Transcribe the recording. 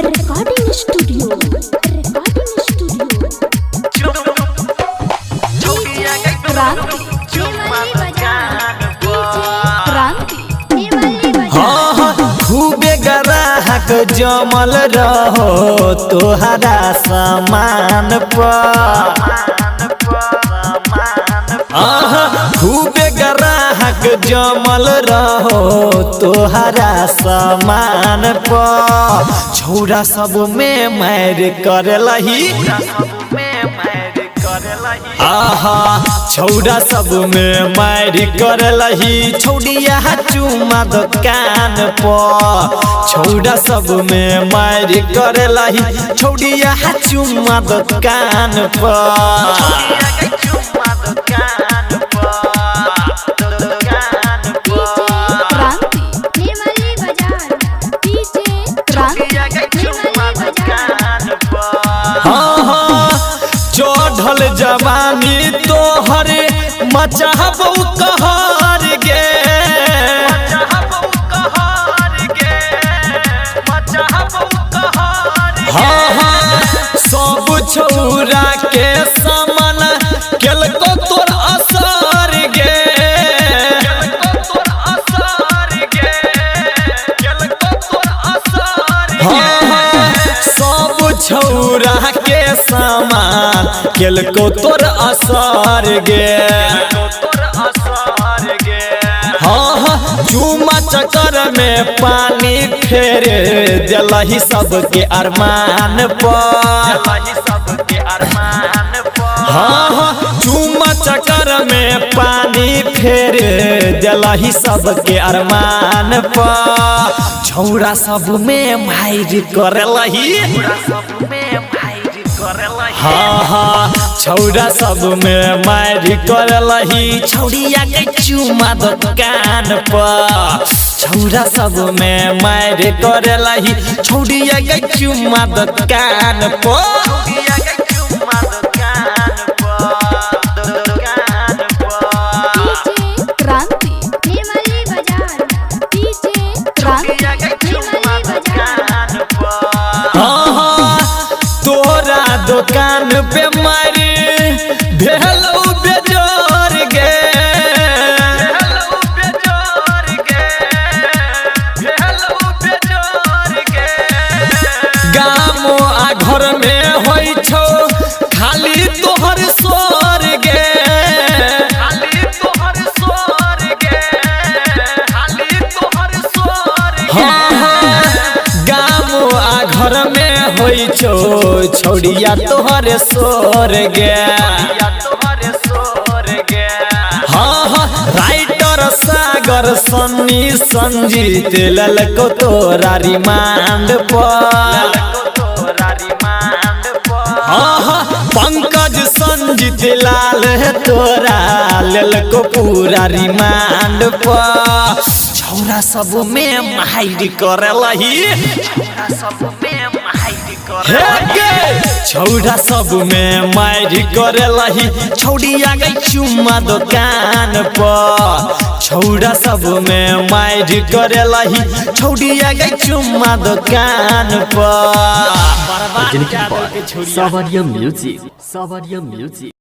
recording studio खूबे ग्राहक जमल रहो तोहरा सामान पर खूबे ग्राहक जमल रहो तोहरा सामान पर छौरा सब में मार करलही छौरा सब में मार करलही छौड़िया चुमा दुकान पर छौरा सब में मार करलही छौड़िया चुमा दुकान पर चढ़ल जवानी तोहर मचाबू कहर गे सब छौरा के सामान केलको तोर असर गे सब छौरा के सामान केलको तोर असर गे चुमा चक्कर में पानी फेर दिलही सबके अरमान पर चुमा चक्कर में पानी फेर दिलही सबके अरमान पर छौरा सब में मार करलही छौरा सब में मार करलही छौड़िया के चुमा दुकान पर छौरा सब में मार करलही छौड़िया के चुमा दुकान पर दुकान पे मारी भेलौ बेजोर गे गाम आ घर में होइ छौ खाली तोहर सोर गे गाम आ घर में होइ छौ छौड़िया तोहर सोर गे राइटर सागर सन्नी संजीत ललको तोरा रिमांड पर पंकज संजीत लाल तोरा ललको पूरा रिमांड पर छौरा सब में मार करलही छौरा सब में मार करलही छौड़िया गई चुमा दुकान पर छौरा सब में मार करलही छौड़िया गई चुमा दुकान पर सावरिया म्यूजिक